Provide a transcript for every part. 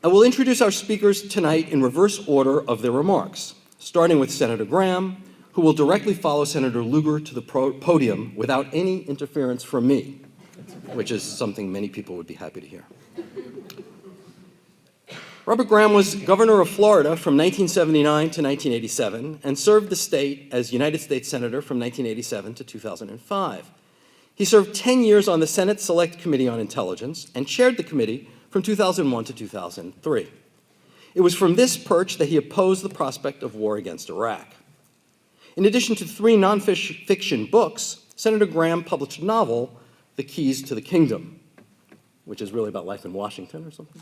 I will introduce our speakers tonight in reverse order of their remarks, starting with Senator Graham, who will directly follow Senator Lugar to the podium without any interference from me, which is something many people would be happy to hear. Robert Graham was governor of Florida from 1979 to 1987 and served the state as United States Senator from 1987 to 2005. He served 10 years on the Senate Select Committee on Intelligence and chaired the committee from 2001 to 2003. It was from this perch that he opposed the prospect of war against Iraq. In addition to 3 nonfiction books, Senator Graham published a novel, The Keys to the Kingdom, which is really about life in Washington or something.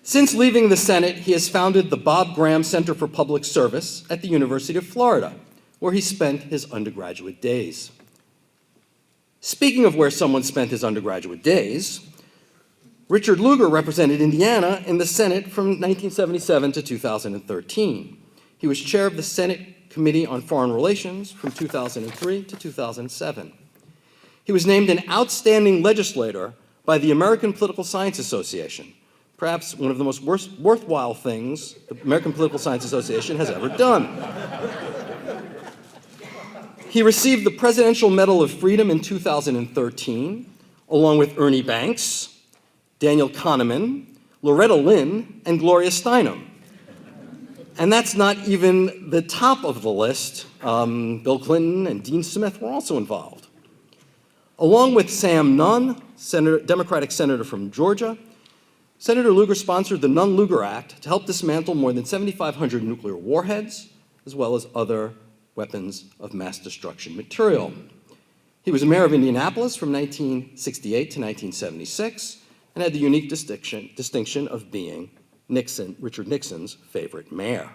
Since leaving the Senate, he has founded the Bob Graham Center for Public Service at the University of Florida, where he spent his undergraduate days. Speaking of where someone spent his undergraduate days, Richard Lugar represented Indiana in the Senate from 1977 to 2013. He was chair of the Senate Committee on Foreign Relations from 2003 to 2007. He was named an outstanding legislator by the American Political Science Association, perhaps one of the most worthwhile things the American Political Science Association has ever done. He received the Presidential Medal of Freedom in 2013, along with Ernie Banks, Daniel Kahneman, Loretta Lynn, and Gloria Steinem. And that's not even the top of the list. Bill Clinton and Dean Smith were also involved. Along with Sam Nunn, Democratic senator from Georgia, Senator Lugar sponsored the Nunn-Lugar Act to help dismantle more than 7,500 nuclear warheads, as well as other weapons of mass destruction material. He was mayor of Indianapolis from 1968 to 1976 and had the unique distinction of being Richard Nixon's favorite mayor.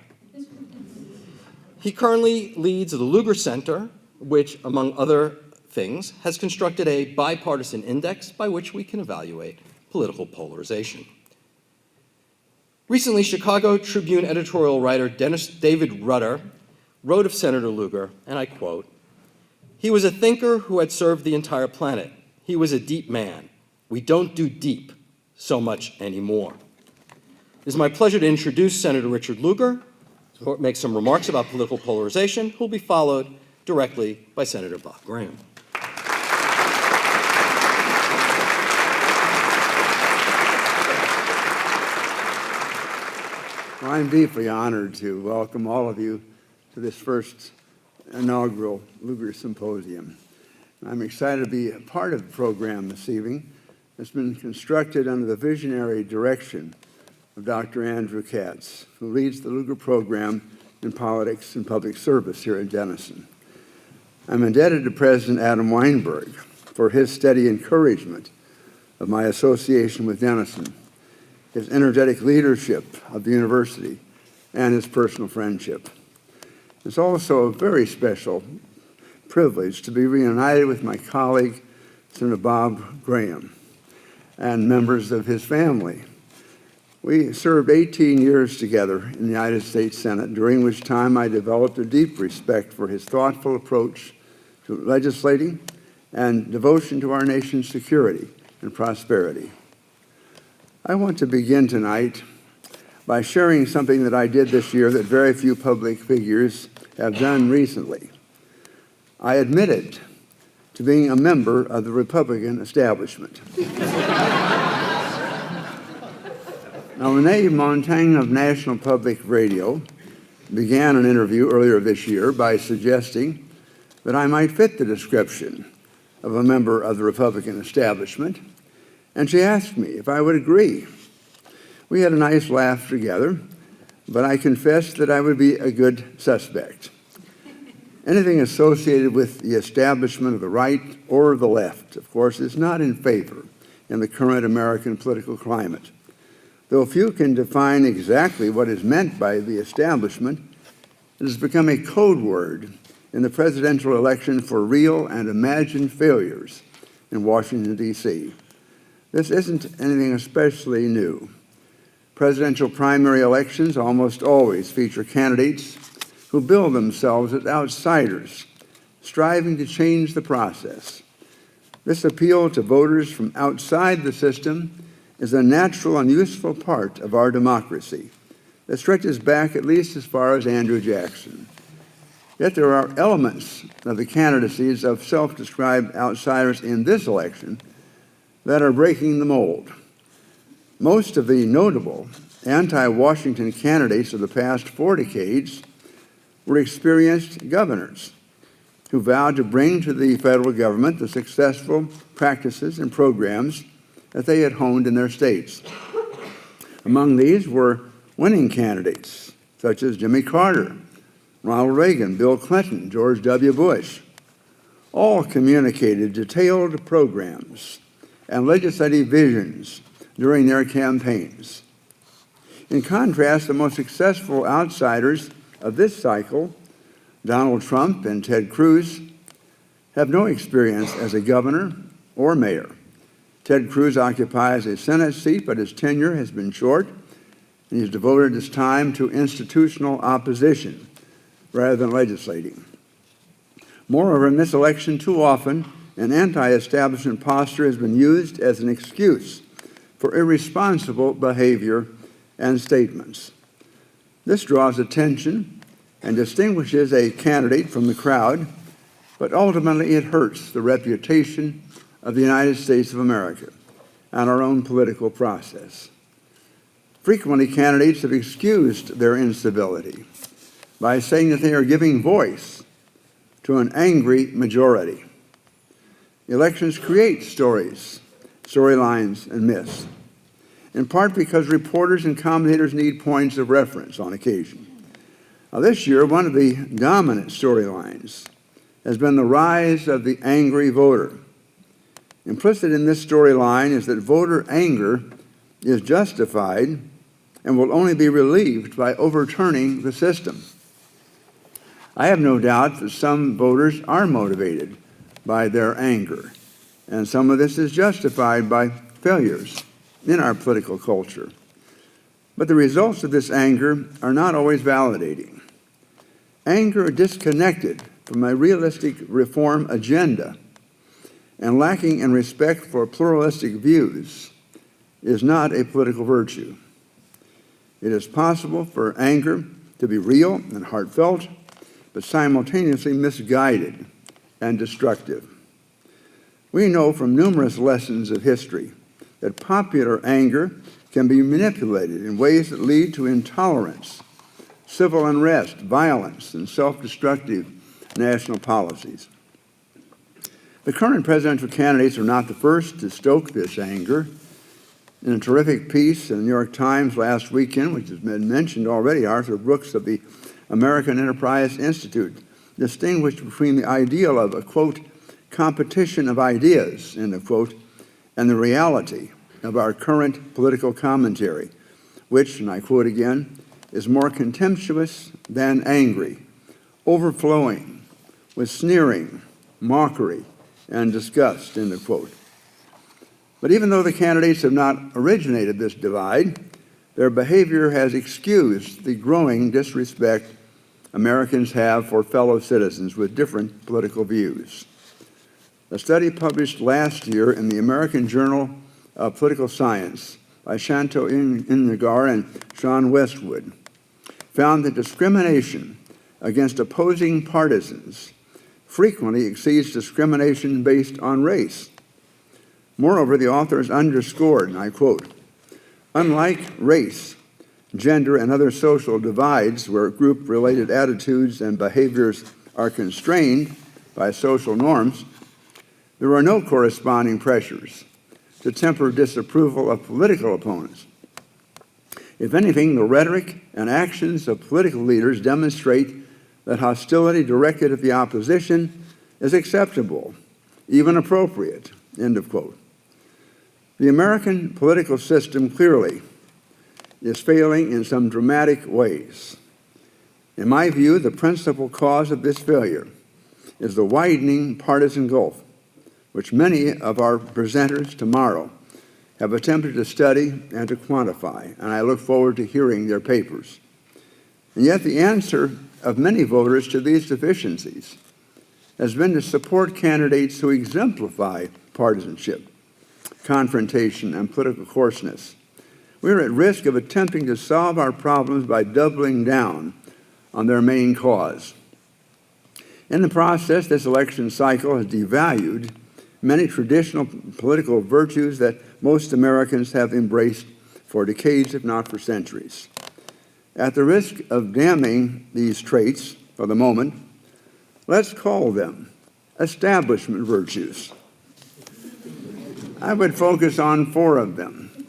He currently leads the Lugar Center, which, among other things, has constructed a bipartisan index by which we can evaluate political polarization. Recently, Chicago Tribune editorial writer David Rudder wrote of Senator Lugar, and I quote, "He was a thinker who had served the entire planet. He was a deep man. We don't do deep so much anymore." It is my pleasure to introduce Senator Richard Lugar, to make some remarks about political polarization, who will be followed directly by Senator Bob Graham. Well, I'm deeply honored to welcome all of you to this first inaugural Lugar Symposium. I'm excited to be a part of the program this evening. It's been constructed under the visionary direction of Dr. Andrew Katz, who leads the Lugar program in politics and public service here at Denison. I'm indebted to President Adam Weinberg for his steady encouragement of my association with Denison, his energetic leadership of the university, and his personal friendship. It's also a very special privilege to be reunited with my colleague, Senator Bob Graham, and members of his family. We served 18 years together in the United States Senate, during which time I developed a deep respect for his thoughtful approach to legislating and devotion to our nation's security and prosperity. I want to begin tonight by sharing something that I did this year that very few public figures have done recently. I admitted to being a member of the Republican establishment. Now, Renee Montaigne of National Public Radio began an interview earlier this year by suggesting that I might fit the description of a member of the Republican establishment, and she asked me if I would agree. We had a nice laugh together, but I confessed that I would be a good suspect. Anything associated with the establishment of the right or the left, of course, is not in favor in the current American political climate. Though few can define exactly what is meant by the establishment, it has become a code word in the presidential election for real and imagined failures in Washington, D.C. This isn't anything especially new. Presidential primary elections almost always feature candidates who bill themselves as outsiders, striving to change the process. This appeal to voters from outside the system is a natural and useful part of our democracy that stretches back at least as far as Andrew Jackson. Yet there are elements of the candidacies of self-described outsiders in this election that are breaking the mold. Most of the notable anti-Washington candidates of the past 4 decades were experienced governors who vowed to bring to the federal government the successful practices and programs that they had honed in their states. Among these were winning candidates such as Jimmy Carter, Ronald Reagan, Bill Clinton, George W. Bush. All communicated detailed programs and legislative visions during their campaigns. In contrast, the most successful outsiders of this cycle, Donald Trump and Ted Cruz, have no experience as a governor or mayor. Ted Cruz occupies a Senate seat, but his tenure has been short, and he's devoted his time to institutional opposition rather than legislating. Moreover, in this election, too often, an anti-establishment posture has been used as an excuse for irresponsible behavior and statements. This draws attention and distinguishes a candidate from the crowd, but ultimately it hurts the reputation of the United States of America and our own political process. Frequently, candidates have excused their instability by saying that they are giving voice to an angry majority. Elections create storylines, and myths, in part because reporters and commentators need points of reference on occasion. Now, this year, one of the dominant storylines has been the rise of the angry voter. Implicit in this storyline is that voter anger is justified and will only be relieved by overturning the system. I have no doubt that some voters are motivated by their anger, and some of this is justified by failures in our political culture. But the results of this anger are not always validating. Anger disconnected from a realistic reform agenda and lacking in respect for pluralistic views is not a political virtue. It is possible for anger to be real and heartfelt, but simultaneously misguided and destructive. We know from numerous lessons of history that popular anger can be manipulated in ways that lead to intolerance, civil unrest, violence, and self-destructive national policies. The current presidential candidates are not the first to stoke this anger. In a terrific piece in the New York Times last weekend, which has been mentioned already, Arthur Brooks of the American Enterprise Institute distinguished between the ideal of a, quote, competition of ideas, end of quote, and the reality of our current political commentary, which, and I quote again, is more contemptuous than angry, overflowing with sneering, mockery, and disgust, end of quote. But even though the candidates have not originated this divide, their behavior has excused the growing disrespect Americans have for fellow citizens with different political views. A study published last year in the American Journal of Political Science by Shanto Inagar and Sean Westwood found that discrimination against opposing partisans frequently exceeds discrimination based on race. Moreover, the authors underscored, and I quote, unlike race, gender, and other social divides where group-related attitudes and behaviors are constrained by social norms, there are no corresponding pressures to temper disapproval of political opponents. If anything, the rhetoric and actions of political leaders demonstrate that hostility directed at the opposition is acceptable, even appropriate, end of quote. The American political system clearly is failing in some dramatic ways. In my view, the principal cause of this failure is the widening partisan gulf, which many of our presenters tomorrow have attempted to study and to quantify, and I look forward to hearing their papers. And yet the answer of many voters to these deficiencies has been to support candidates who exemplify partisanship confrontation, and political coarseness. We are at risk of attempting to solve our problems by doubling down on their main cause. In the process, this election cycle has devalued many traditional political virtues that most Americans have embraced for decades, if not for centuries. At the risk of damning these traits for the moment, let's call them establishment virtues. I would focus on 4 of them: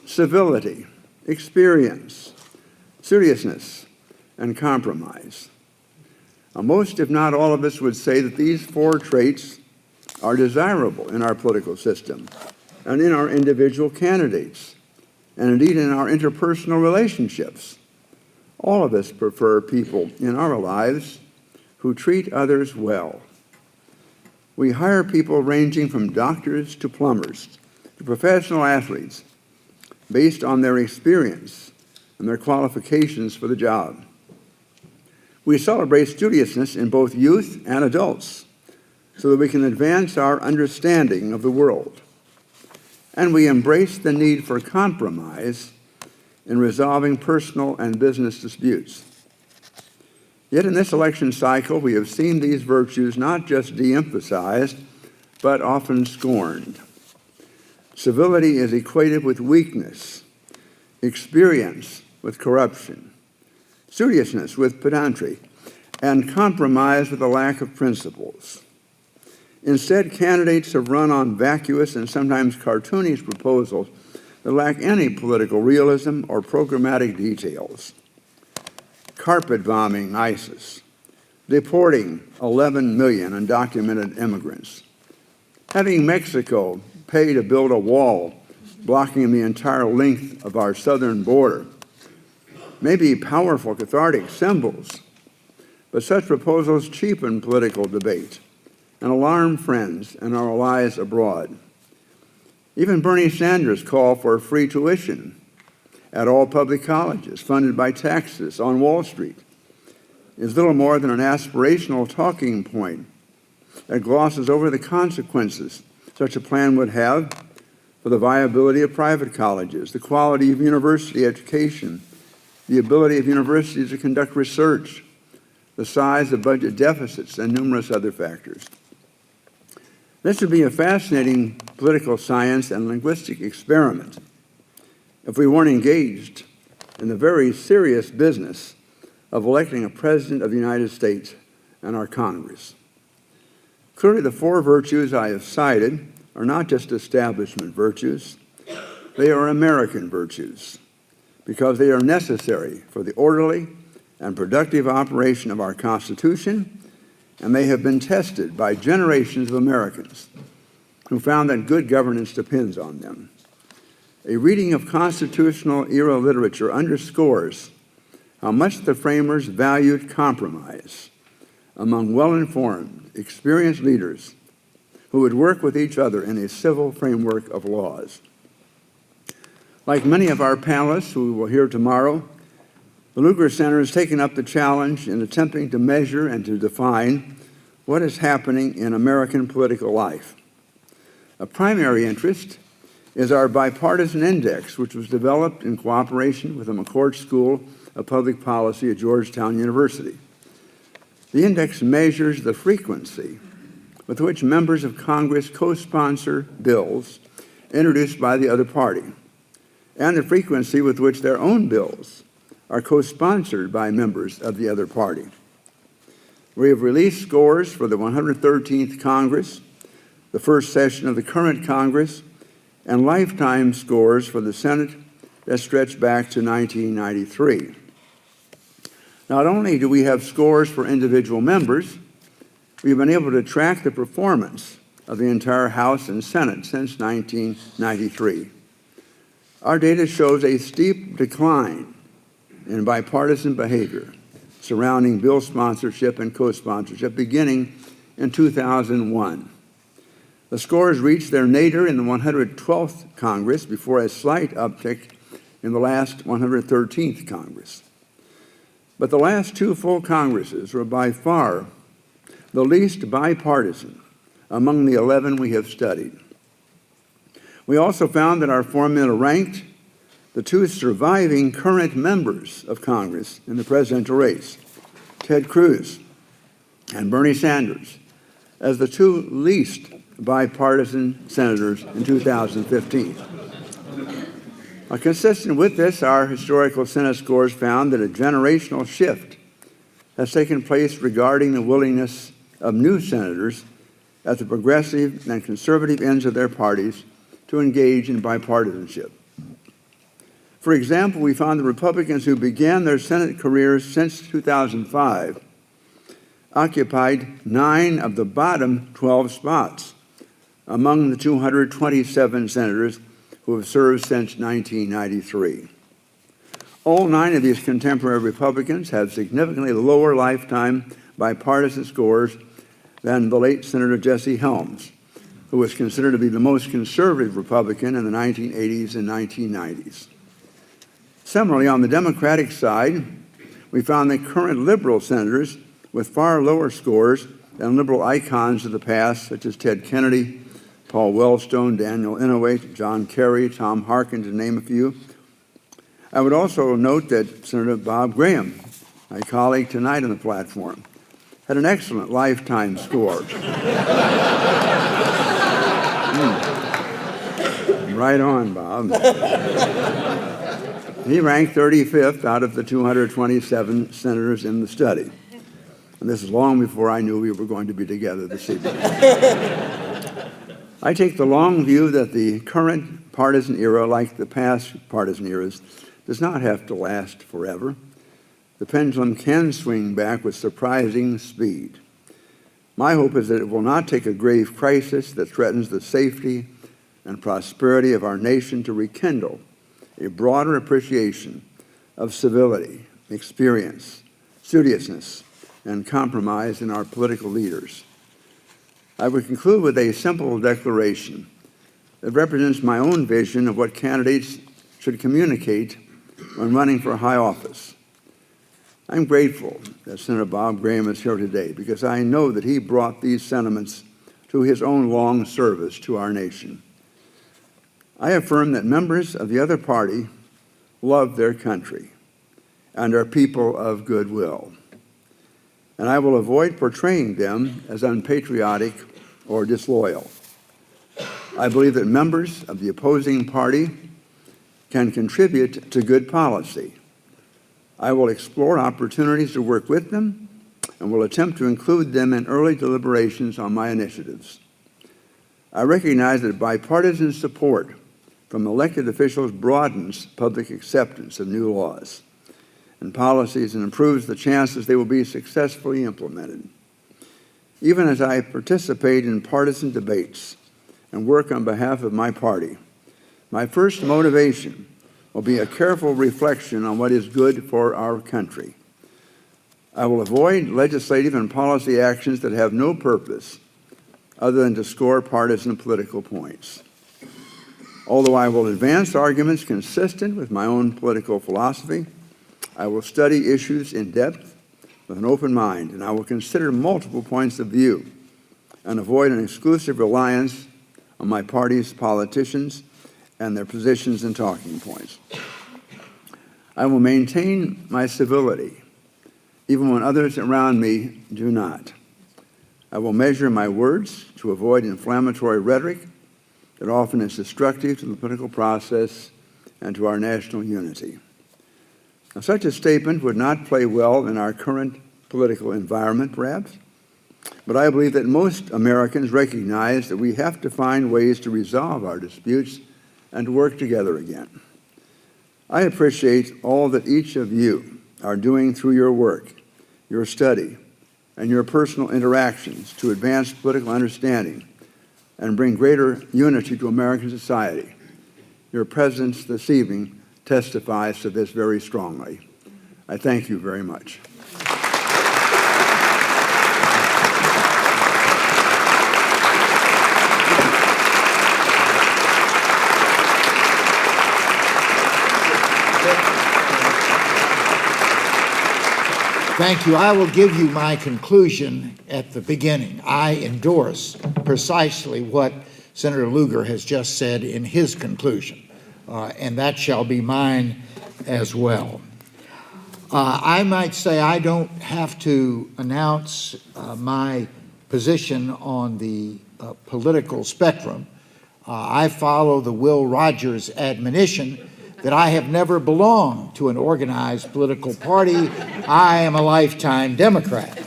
civility, experience, seriousness, and compromise. Now, most, if not all of us, would say that these 4 traits are desirable in our political system and in our individual candidates, and indeed in our interpersonal relationships. All of us prefer people in our lives who treat others well. We hire people ranging from doctors to plumbers to professional athletes based on their experience and their qualifications for the job. We celebrate studiousness in both youth and adults so that we can advance our understanding of the world. And we embrace the need for compromise in resolving personal and business disputes. Yet in this election cycle, we have seen these virtues not just de-emphasized, but often scorned. Civility is equated with weakness, experience with corruption, seriousness with pedantry, and compromise with a lack of principles. Instead, candidates have run on vacuous and sometimes cartoonish proposals that lack any political realism or programmatic details. Carpet bombing ISIS, deporting 11 million undocumented immigrants, having Mexico pay to build a wall blocking the entire length of our southern border, may be powerful cathartic symbols, but such proposals cheapen political debate and alarm friends and our allies abroad. Even Bernie Sanders' call for free tuition at all public colleges funded by taxes on Wall Street is little more than an aspirational talking point that glosses over the consequences such a plan would have for the viability of private colleges, the quality of university education, the ability of universities to conduct research, the size of budget deficits, and numerous other factors. This would be a fascinating political science and linguistic experiment if we weren't engaged in the very serious business of electing a President of the United States and our Congress. Clearly, the 4 virtues I have cited are not just establishment virtues, they are American virtues because they are necessary for the orderly and productive operation of our Constitution, and they have been tested by generations of Americans who found that good governance depends on them. A reading of constitutional era literature underscores how much the framers valued compromise among well-informed, experienced leaders who would work with each other in a civil framework of laws. Like many of our panelists who we will hear tomorrow, the Lugar Center has taken up the challenge in attempting to measure and to define what is happening in American political life. A primary interest is our Bipartisan Index, which was developed in cooperation with the McCourt School of Public Policy at Georgetown University. The index measures the frequency with which members of Congress co-sponsor bills introduced by the other party, and the frequency with which their own bills are co-sponsored by members of the other party. We have released scores for the 113th Congress, the first session of the current Congress, and lifetime scores for the Senate that stretch back to 1993. Not only do we have scores for individual members, we've been able to track the performance of the entire House and Senate since 1993. Our data shows a steep decline in bipartisan behavior surrounding bill sponsorship and co-sponsorship beginning in 2001. The scores reached their nadir in the 112th Congress before a slight uptick in the last 113th Congress. But the last 2 full Congresses were by far the least bipartisan among the 11 we have studied. We also found that our formula ranked the two surviving current members of Congress in the presidential race, Ted Cruz and Bernie Sanders, as the two least bipartisan senators in 2015. Consistent with this, our historical Senate scores found that a generational shift has taken place regarding the willingness of new senators at the progressive and conservative ends of their parties to engage in bipartisanship. For example, we found the Republicans who began their Senate careers since 2005 occupied 9 of the bottom 12 spots among the 227 senators who have served since 1993. All 9 of these contemporary Republicans have significantly lower lifetime bipartisan scores than the late Senator Jesse Helms, who was considered to be the most conservative Republican in the 1980s and 1990s. Similarly, on the Democratic side, we found that current liberal senators with far lower scores than liberal icons of the past, such as Ted Kennedy, Paul Wellstone, Daniel Inouye, John Kerry, Tom Harkin, to name a few. I would also note that Senator Bob Graham, my colleague tonight on the platform, had an excellent lifetime score. Right on, Bob. He ranked 35th out of the 227 senators in the study. And this is long before I knew we were going to be together this evening. I take the long view that the current partisan era, like the past partisan eras, does not have to last forever. The pendulum can swing back with surprising speed. My hope is that it will not take a grave crisis that threatens the safety and prosperity of our nation to rekindle a broader appreciation of civility, experience, studiousness, and compromise in our political leaders. I would conclude with a simple declaration that represents my own vision of what candidates should communicate when running for high office. I'm grateful that Senator Bob Graham is here today because I know that he brought these sentiments to his own long service to our nation. I affirm that members of the other party love their country and are people of goodwill. And I will avoid portraying them as unpatriotic or disloyal. I believe that members of the opposing party can contribute to good policy. I will explore opportunities to work with them and will attempt to include them in early deliberations on my initiatives. I recognize that bipartisan support from elected officials broadens public acceptance of new laws and policies and improves the chances they will be successfully implemented. Even as I participate in partisan debates and work on behalf of my party, my first motivation will be a careful reflection on what is good for our country. I will avoid legislative and policy actions that have no purpose other than to score partisan political points. Although I will advance arguments consistent with my own political philosophy, I will study issues in depth with an open mind, and I will consider multiple points of view and avoid an exclusive reliance on my party's politicians and their positions and talking points. I will maintain my civility, even when others around me do not. I will measure my words to avoid inflammatory rhetoric that often is destructive to the political process and to our national unity. Now, such a statement would not play well in our current political environment, perhaps, but I believe that most Americans recognize that we have to find ways to resolve our disputes and to work together again. I appreciate all that each of you are doing through your work, your study, and your personal interactions to advance political understanding and bring greater unity to American society. Your presence this evening testifies to this very strongly. I thank you very much. Thank you. I will give you my conclusion at the beginning. I endorse precisely what Senator Lugar has just said in his conclusion, and that shall be mine as well. I might say I don't have to announce my position on the political spectrum. I follow the Will Rogers admonition that I have never belonged to an organized political party. I am a lifetime Democrat.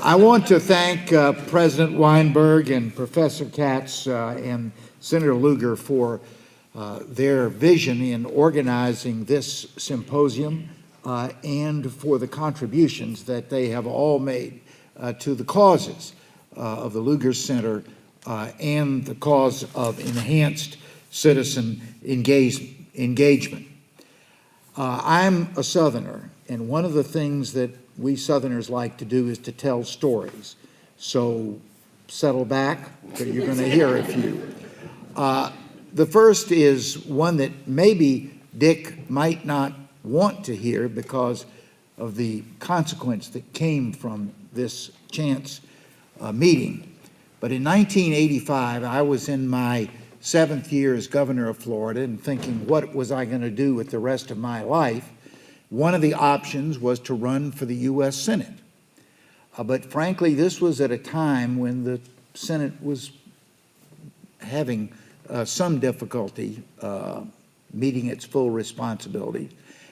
I want to thank President Weinberg and Professor Katz and Senator Lugar for their vision in organizing this symposium and for the contributions that they have all made to the causes of the Lugar Center and the cause of enhanced citizen engagement. I'm a Southerner, and one of the things that we Southerners like to do is to tell stories. So settle back, you're going to hear a few. The first is one that maybe Dick might not want to hear because of the consequence that came from this chance meeting. But in 1985, I was in my 7th year as governor of Florida and thinking, what was I going to do with the rest of my life? One of the options was to run for the U.S. Senate. But frankly, this was at a time when the Senate was having some difficulty meeting its full responsibility,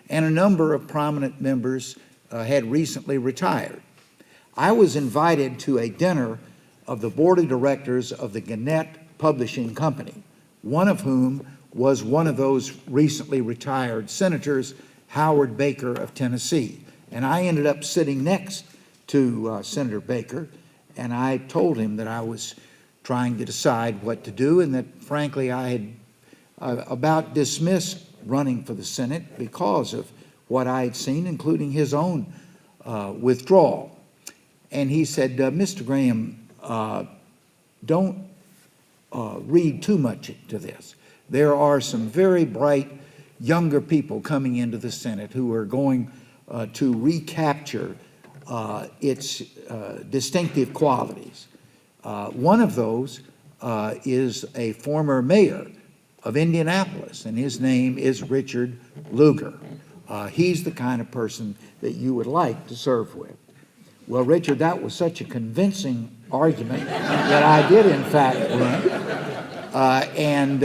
and a number of prominent members had recently retired. I was invited to a dinner of the board of directors of the Gannett Publishing Company, one of whom was one of those recently retired senators, Howard Baker of Tennessee. And I ended up sitting next to Senator Baker, and I told him that I was trying to decide what to do and that, frankly, I had about dismissed running for the Senate because of what I had seen, including his own withdrawal. And he said, Mr. Graham, don't read too much into this. There are some very bright younger people coming into the Senate who are going to recapture its distinctive qualities. One of those is a former mayor of Indianapolis, and his name is Richard Lugar. He's the kind of person that you would like to serve with. Well, Richard, that was such a convincing argument that I did, in fact, run. And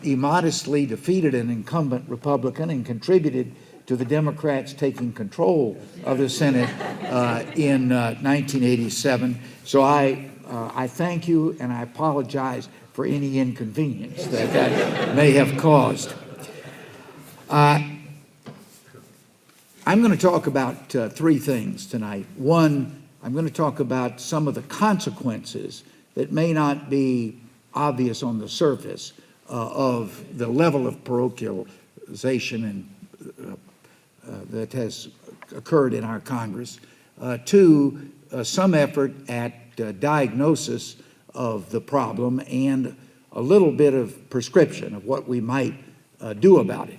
he modestly defeated an incumbent Republican and contributed to the Democrats taking control of the Senate in 1987. So I thank you, and I apologize for any inconvenience that may have caused. I'm going to talk about 3 things tonight. One, I'm going to talk about some of the consequences that may not be obvious on the surface of the level of parochialization and that has occurred in our Congress. 2, some effort at diagnosis of the problem and a little bit of prescription of what we might do about it.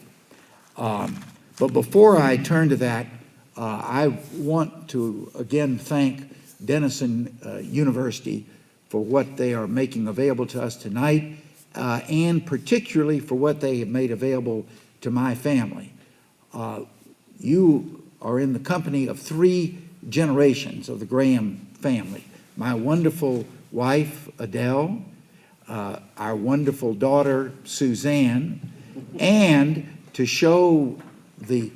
But before I turn to that, I want to again thank Denison University for what they are making available to us tonight, and particularly for what they have made available to my family. You are in the company of 3 generations of the Graham family. My wonderful wife, Adele, our wonderful daughter, Suzanne, and to show the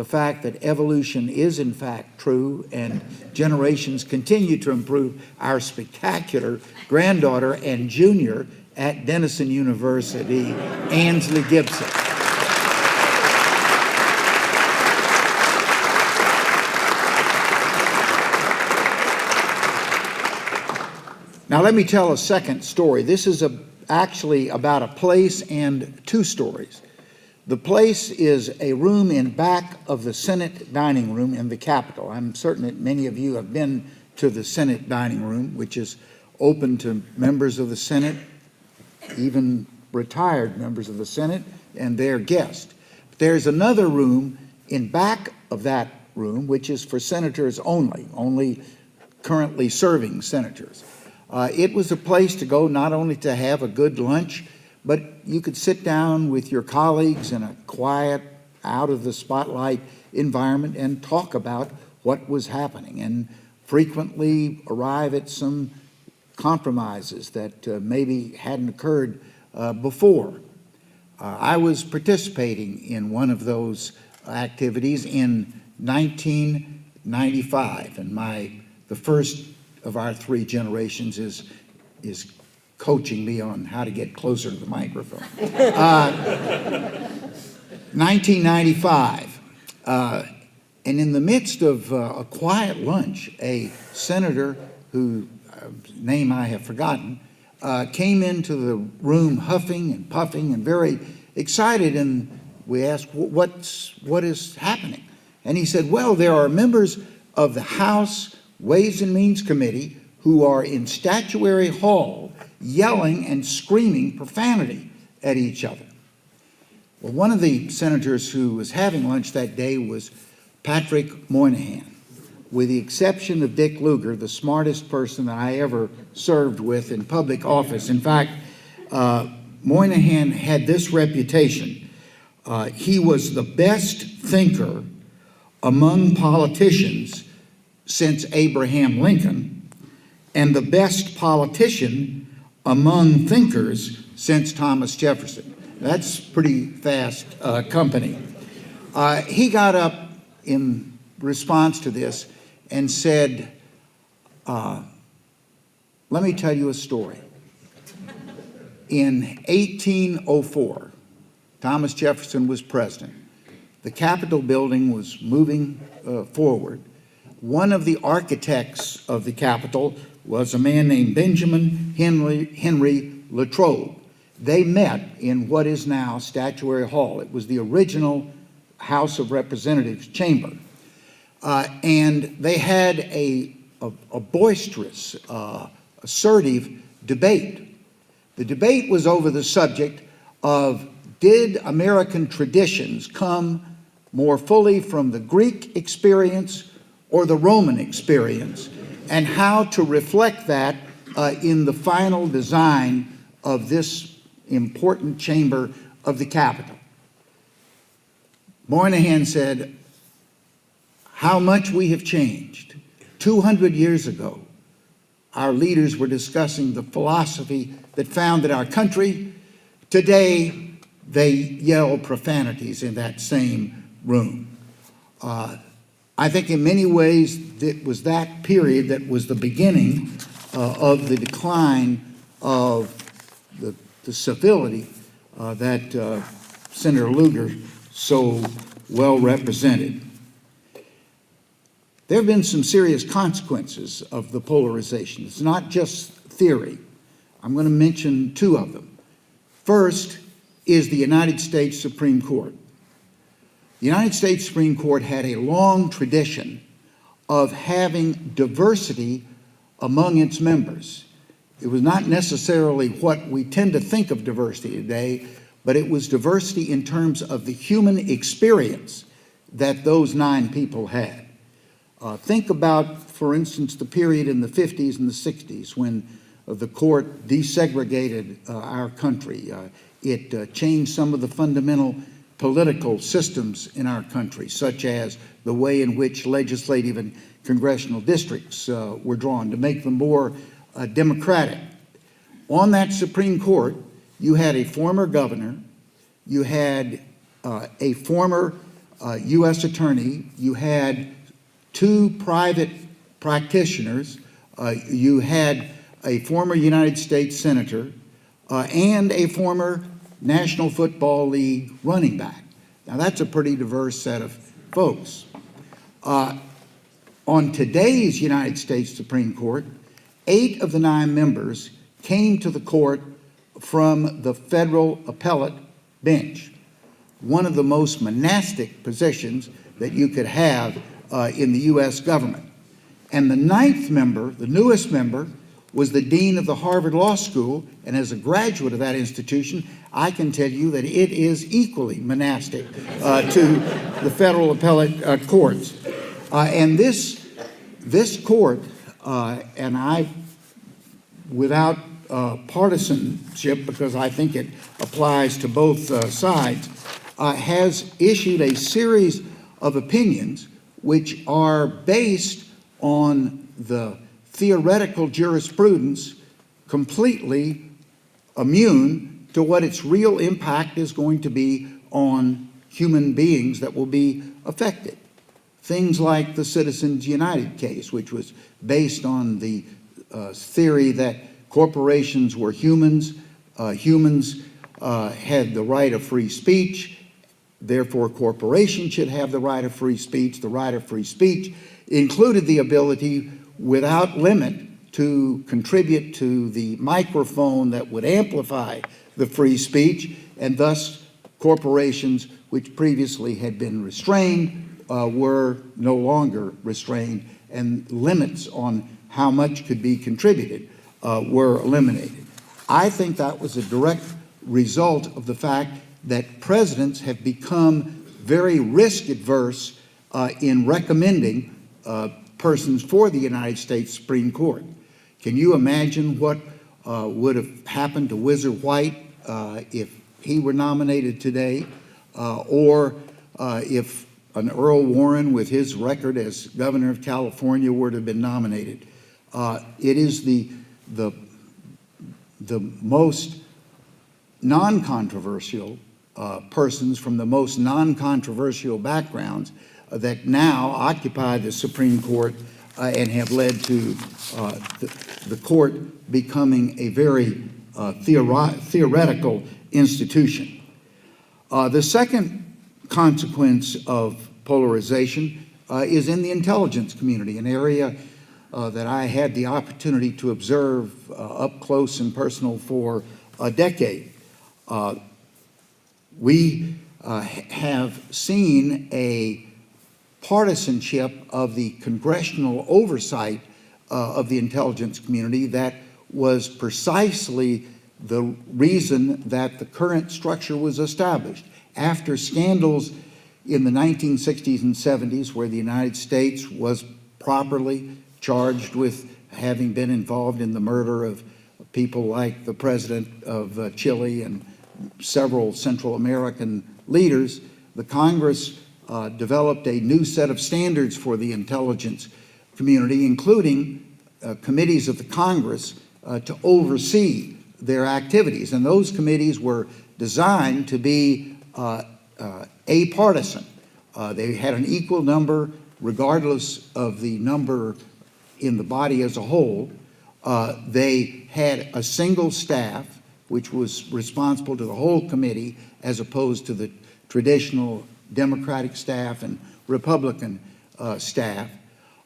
fact that evolution is in fact true and generations continue to improve, our spectacular granddaughter and junior at Denison University, Ansley Gibson. Now let me tell a second story. This is actually about a place and 2 stories. The place is a room in back of the Senate dining room in the Capitol. I'm certain that many of you have been to the Senate dining room, which is open to members of the Senate, even retired members of the Senate and their guests. There's another room in back of that room, which is for senators only currently serving senators. It was a place to go not only to have a good lunch, but you could sit down with your colleagues in a quiet, out of the spotlight environment and talk about what was happening and frequently arrive at some compromises that maybe hadn't occurred before. I was participating in one of those activities in 1995, and the first of our three generations is coaching me on how to get closer to the microphone. 1995, and in the midst of a quiet lunch, a senator whose name I have forgotten came into the room huffing and puffing and very excited, and we asked, what is happening? And he said, well, there are members of the House Ways and Means Committee who are in Statuary Hall yelling and screaming profanity at each other. Well, one of the senators who was having lunch that day was Patrick Moynihan. With the exception of Dick Lugar, the smartest person that I ever served with in public office. In fact, Moynihan had this reputation. He was the best thinker among politicians since Abraham Lincoln, and the best politician among thinkers since Thomas Jefferson. That's pretty fast company. He got up in response to this and said, let me tell you a story. In 1804, Thomas Jefferson was president. The Capitol building was moving forward. One of the architects of the Capitol was a man named Benjamin Henry Latrobe. They met in what is now Statuary Hall. It was the original House of Representatives chamber. And they had a boisterous, assertive debate. The debate was over the subject of, did American traditions come more fully from the Greek experience or the Roman experience, and how to reflect that in the final design of this important chamber of the Capitol. Moynihan said, how much we have changed. 200 years ago, our leaders were discussing the philosophy that founded our country. Today, they yell profanities in that same room. I think in many ways it was that period that was the beginning of the decline of the civility that Senator Lugar so well represented. There have been some serious consequences of the polarization. It's not just theory. I'm going to mention two of them. First is the United States Supreme Court. The United States Supreme Court had a long tradition of having diversity among its members. It was not necessarily what we tend to think of diversity today, but it was diversity in terms of the human experience that those 9 people had. Think about, for instance, the period in the 50s and the 60s when the court desegregated our country. It changed some of the fundamental political systems in our country, such as the way in which legislative and congressional districts were drawn to make them more democratic. On that Supreme Court, you had a former governor, you had a former U.S. attorney, you had 2 private practitioners, you had a former United States senator, and a former National Football League running back. Now that's a pretty diverse set of folks. On today's United States Supreme Court, 8 of the 9 members came to the court from the federal appellate bench, one of the most monastic positions that you could have in the U.S. government. And the 9th member, the newest member, was the dean of the Harvard Law School, and as a graduate of that institution, I can tell you that it is equally monastic to the federal appellate courts. And this court, and I without partisanship, because I think it applies to both sides, has issued a series of opinions which are based on the theoretical jurisprudence, completely immune to what its real impact is going to be on human beings that will be affected. Things like the Citizens United case, which was based on the theory that corporations were humans, humans had the right of free speech, therefore corporations should have the right of free speech. The right of free speech included the ability without limit to contribute to the microphone that would amplify the free speech, and thus corporations which previously had been restrained were no longer restrained, and limits on how much could be contributed were eliminated. I think that was a direct result of the fact that presidents have become very risk adverse in recommending persons for the United States Supreme Court. Can you imagine what would have happened to Wizard White if he were nominated today, or if an Earl Warren with his record as governor of California were to have been nominated? It is the most non-controversial persons from the most non-controversial backgrounds that now occupy the Supreme Court and have led to the court becoming a very theoretical institution. The second consequence of polarization is in the intelligence community, an area that I had the opportunity to observe up close and personal for a decade. We have seen a partisanship of the congressional oversight of the intelligence community that was precisely the reason that the current structure was established. After scandals in the 1960s and 70s, where the United States was properly charged with having been involved in the murder of people like the president of Chile and several Central American leaders, the Congress developed a new set of standards for the intelligence community, including committees of the Congress to oversee their activities. And those committees were designed to be apartisan. They had an equal number regardless of the number in the body as a whole. They had a single staff which was responsible to the whole committee, as opposed to the traditional Democratic staff and Republican staff.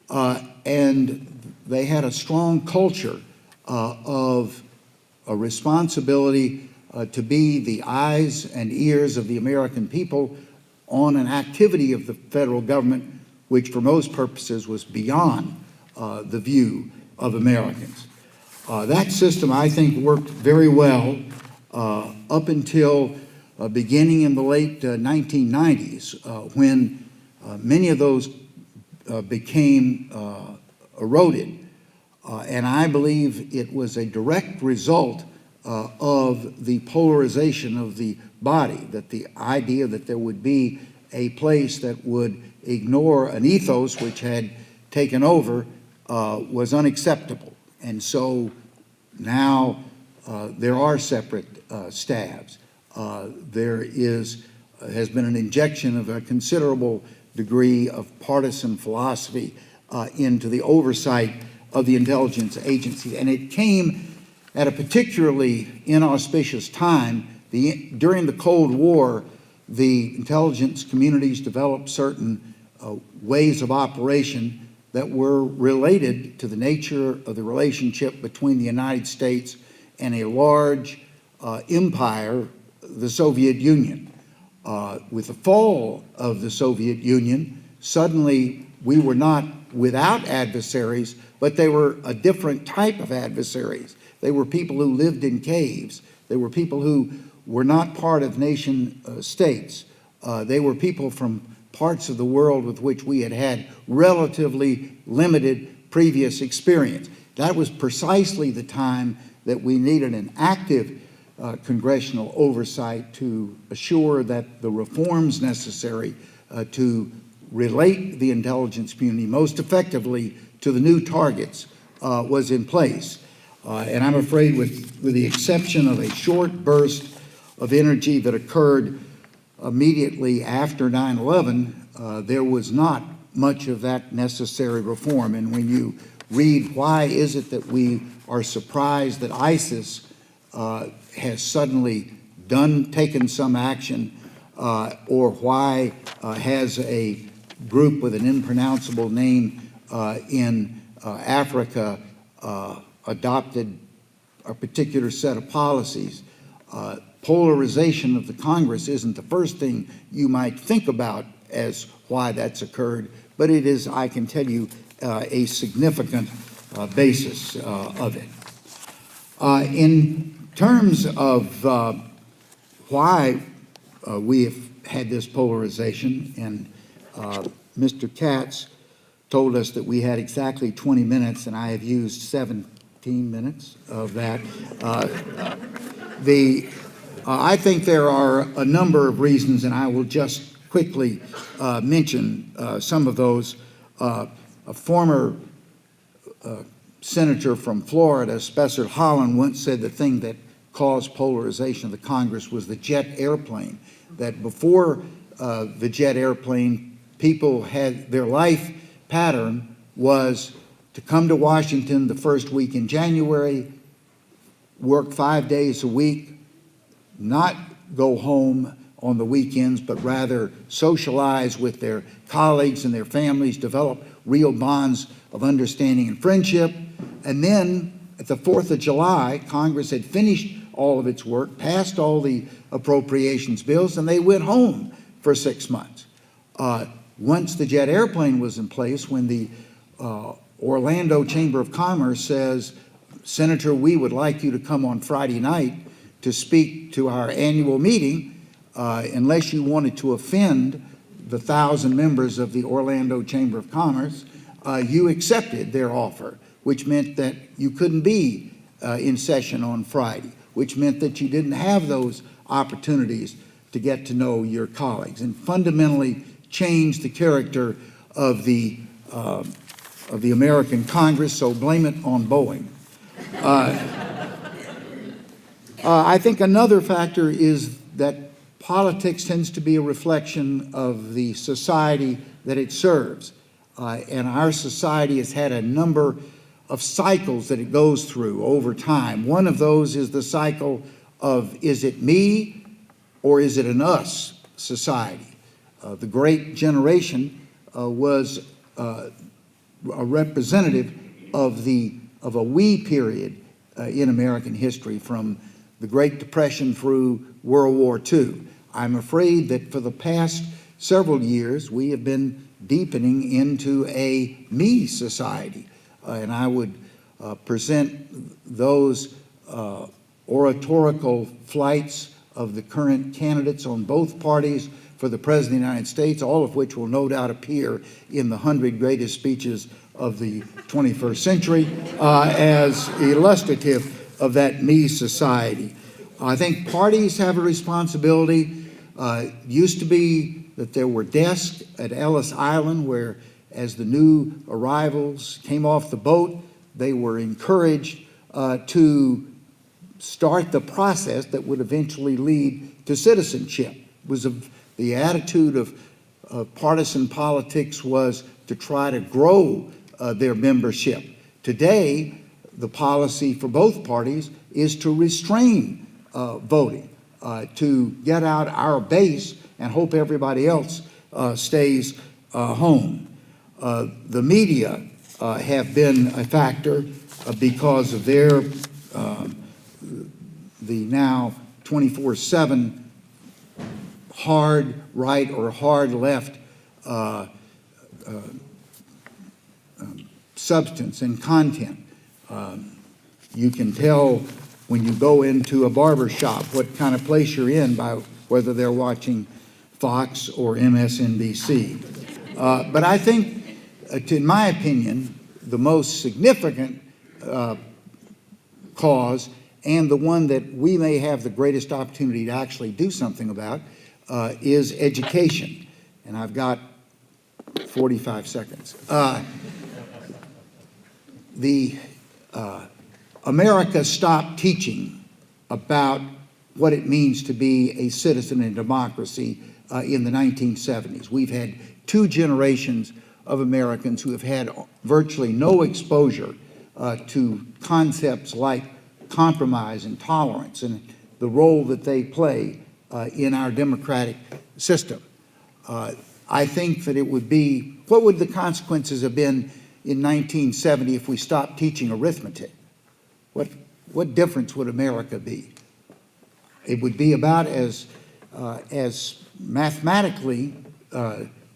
And they had a strong culture of a responsibility to be the eyes and ears of the American people on an activity of the federal government which for most purposes was beyond the view of Americans. That system, I think, worked very well up until beginning in the late 1990s, when many of those became eroded. And I believe it was a direct result of the polarization of the body, that the idea that there would be a place that would ignore an ethos which had taken over was unacceptable. And so now there are separate staffs. There has been an injection of a considerable degree of partisan philosophy into the oversight of the intelligence agency. And it came at a particularly inauspicious time. During the Cold War, the intelligence communities developed certain ways of operation that were related to the nature of the relationship between the United States and a large empire, the Soviet Union. With the fall of the Soviet Union, suddenly we were not without adversaries, but they were a different type of adversaries. They were people who lived in caves. They were people who were not part of nation states. They were people from parts of the world with which we had had relatively limited previous experience. That was precisely the time that we needed an active congressional oversight to assure that the reforms necessary to relate the intelligence community most effectively to the new targets was in place. And I'm afraid with the exception of a short burst of energy that occurred immediately after 9/11, there was not much of that necessary reform. And when you read why is it that we are surprised that ISIS has suddenly taken some action, or why has a group with an impronounceable name in Africa adopted a particular set of policies. Polarization of the Congress isn't the first thing you might think about as why that's occurred, but it is, I can tell you, a significant basis of it. In terms of why we have had this polarization, and Mr. Katz told us that we had exactly 20 minutes, and I have used 17 minutes of that. I think there are a number of reasons, and I will just quickly mention some of those. A former senator from Florida, Spencer Holland, once said the thing that caused polarization of the Congress was the jet airplane, that before the jet airplane, people had their life pattern was to come to Washington the first week in January, work 5 days a week, not go home on the weekends, but rather socialize with their colleagues and their families, develop real bonds of understanding and friendship. And then at the 4th of July, Congress had finished all of its work, passed all the appropriations bills, and they went home for 6 months. Once the jet airplane was in place, when the Orlando Chamber of Commerce says, Senator, we would like you to come on Friday night to speak to our annual meeting, unless you wanted to offend the 1,000 members of the Orlando Chamber of Commerce, you accepted their offer, which meant that you couldn't be in session on Friday, which meant that you didn't have those opportunities to get to know your colleagues, and fundamentally changed the character of the American Congress, so blame it on Boeing. I think another factor is that politics tends to be a reflection of the society that it serves. And our society has had a number of cycles that it goes through over time. One of those is the cycle of, is it me or is it an us society? The Great Generation was a representative of a we period in American history, from the Great Depression through World War II. I'm afraid that for the past several years, we have been deepening into a me society. And I would present those oratorical flights of the current candidates on both parties for the President of the United States, all of which will no doubt appear in the 100 greatest speeches of the 21st century, as illustrative of that me society. I think parties have a responsibility. Used to be that there were desks at Ellis Island where, as the new arrivals came off the boat, they were encouraged to start the process that would eventually lead to citizenship. It was the attitude of partisan politics was to try to grow their membership. Today, the policy for both parties is to restrain voting, to get out our base and hope everybody else stays home. The media have been a factor because of their the now 24/7 hard right or hard left substance and content. You can tell when you go into a barber shop what kind of place you're in by whether they're watching Fox or MSNBC. But I think, in my opinion, the most significant cause, and the one that we may have the greatest opportunity to actually do something about, is education. And I've got 45 seconds. America stopped teaching about what it means to be a citizen in democracy in the 1970s. We've had 2 generations of Americans who have had virtually no exposure to concepts like compromise and tolerance and the role that they play in our democratic system. I think that it would be, what would the consequences have been in 1970 if we stopped teaching arithmetic? What difference would America be? It would be about as mathematically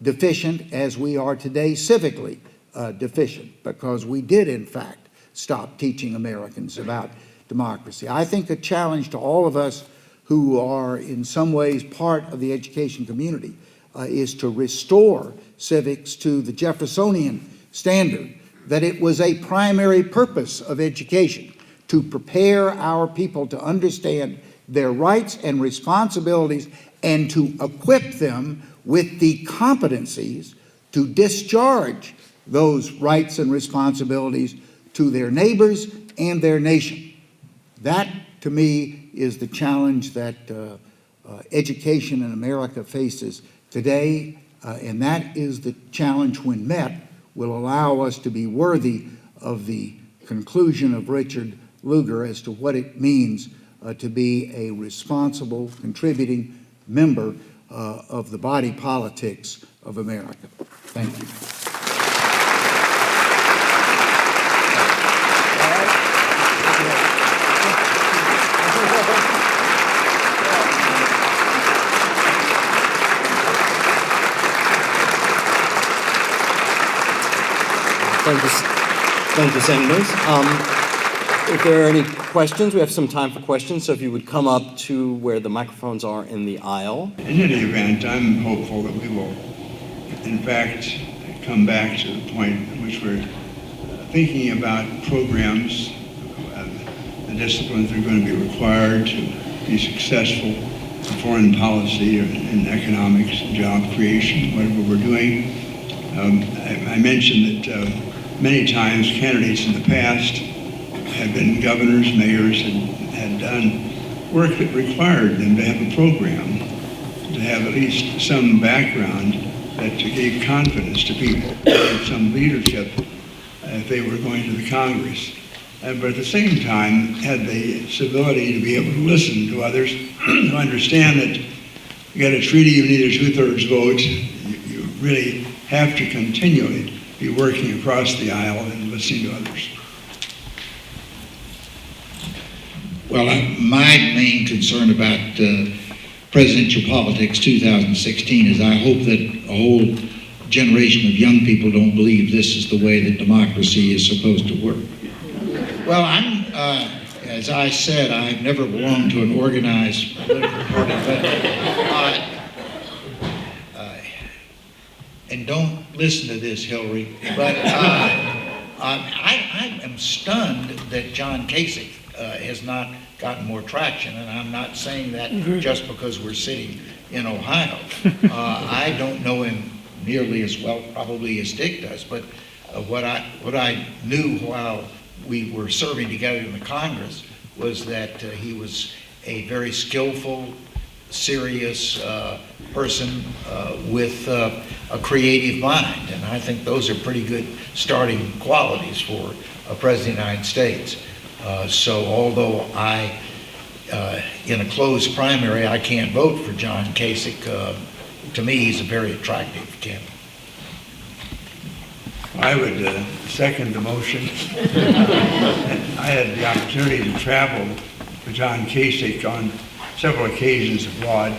deficient as we are today civically deficient, because we did in fact stop teaching Americans about democracy. I think a challenge to all of us who are in some ways part of the education community is to restore civics to the Jeffersonian standard, that it was a primary purpose of education to prepare our people to understand their rights and responsibilities and to equip them with the competencies to discharge those rights and responsibilities to their neighbors and their nation. That, to me, is the challenge that education in America faces today, and that is the challenge, when met, will allow us to be worthy of the conclusion of Richard Lugar as to what it means to be a responsible, contributing member of the body politics of America. Thank you. Thank you, Senators. If there are any questions, we have some time for questions, so if you would come up to where the microphones are in the aisle. In any event, I'm hopeful that we will, in fact, come back to the point in which we're thinking about programs, the disciplines that are going to be required to be successful in foreign policy or in economics, job creation, whatever we're doing. I mentioned that many times candidates in the past had been governors, mayors, and had done work that required them to have a program, to have at least some background that gave confidence to people, some leadership if they were going to the Congress. But at the same time had the civility to be able to listen to others, to understand that you got a treaty, you need a 2/3 vote. You really have to continually be working across the aisle and listening to others. Well, my main concern about presidential politics 2016 is I hope that a whole generation of young people don't believe this is the way that democracy is supposed to work. Well, as I said, I've never belonged to an organized political party, but and don't listen to this, Hillary, but I am stunned that John Kasich has not gotten more traction, and I'm not saying that just because we're sitting in Ohio. I don't know him nearly as well probably as Dick does, but what I knew while we were serving together in the Congress was that he was a very skillful, serious person with a creative mind, and I think those are pretty good starting qualities for a president of the United States. So although in a closed primary, I can't vote for John Kasich, to me he's a very attractive candidate. I would second the motion. I had the opportunity to travel with John Kasich on several occasions abroad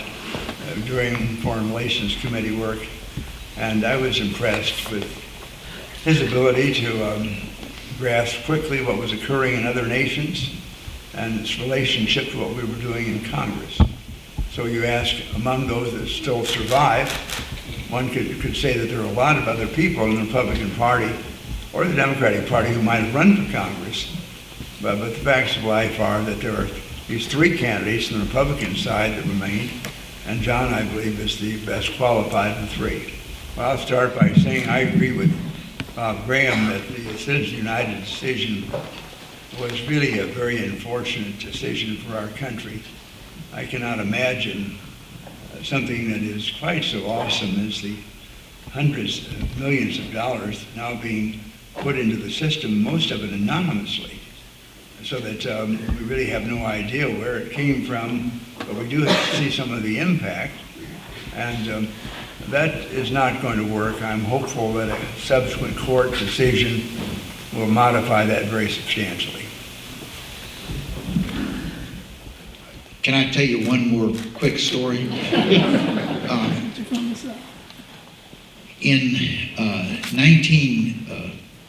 during Foreign Relations Committee work, and I was impressed with his ability to grasp quickly what was occurring in other nations and its relationship to what we were doing in Congress. So you ask, among those that still survive, one could say that there are a lot of other people in the Republican Party or the Democratic Party who might have run for Congress but the facts of life are that there are these three candidates on the Republican side that remain, and John, I believe, is the best qualified of the three. Well, I'll start by saying I agree with Graham that the Citizens United decision was really a very unfortunate decision for our country. I cannot imagine something that is quite so awesome as the hundreds of millions of dollars now being put into the system, most of it anonymously, so that we really have no idea where it came from, but we do have to see some of the impact, and that is not going to work. I'm hopeful that a subsequent court decision will modify that very substantially. Can I tell you one more quick story? In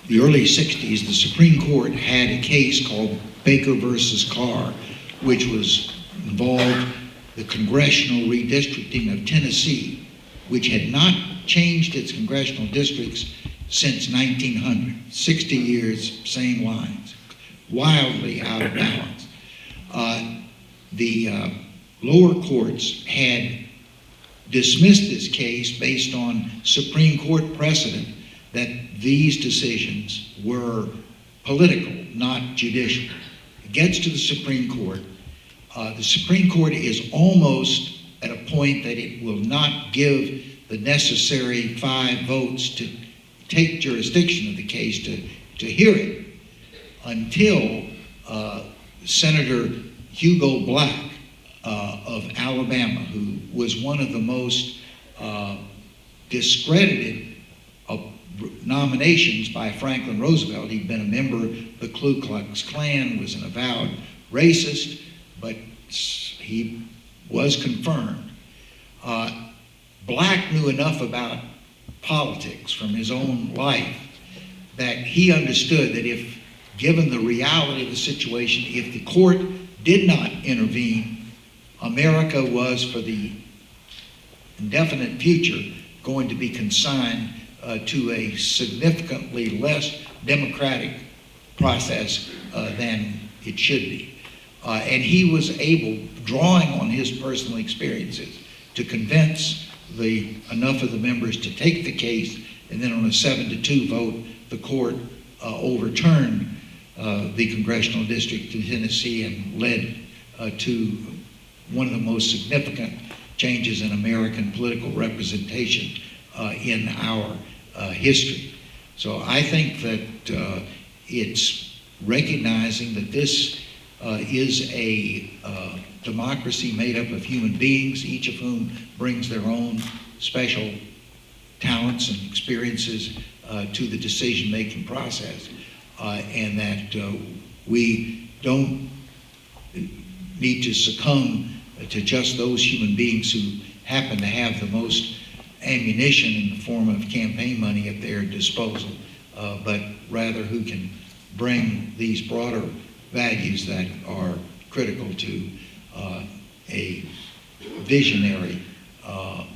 the early 60s, the Supreme Court had a case called Baker versus Carr, which involved the congressional redistricting of Tennessee, which had not changed its congressional districts since 1900. 60 years, same lines, wildly out of balance. The lower courts had dismissed this case based on Supreme Court precedent that these decisions were political, not judicial. It gets to the Supreme Court. The Supreme Court is almost at a point that it will not give the necessary 5 votes to take jurisdiction of the case, to hear it, until Senator Hugo Black of Alabama, who was one of the most discredited nominations by Franklin Roosevelt. He'd been a member of the Ku Klux Klan, was an avowed racist, but he was confirmed. Black knew enough about politics from his own life that he understood that if, given the reality of the situation, if the court did not intervene, America was, for the indefinite future, going to be consigned to a significantly less democratic process than it should be. And he was able, drawing on his personal experiences, to convince enough of the members to take the case, and then on a 7-2 vote, the court overturned the congressional district in Tennessee and led to one of the most significant changes in American political representation in our history. So I think that it's recognizing that this is a democracy made up of human beings, each of whom brings their own special talents and experiences to the decision-making process, and that we don't need to succumb to just those human beings who happen to have the most ammunition in the form of campaign money at their disposal, but rather who can bring these broader values that are critical to a visionary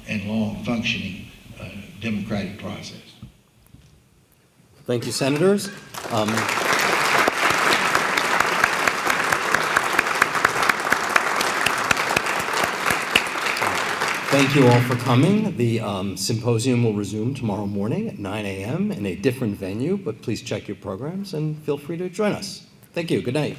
and long-functioning democratic process. Thank you, Senators. Thank you all for coming. The symposium will resume tomorrow morning at 9 a.m. in a different venue, but please check your programs and feel free to join us. Thank you. Good night.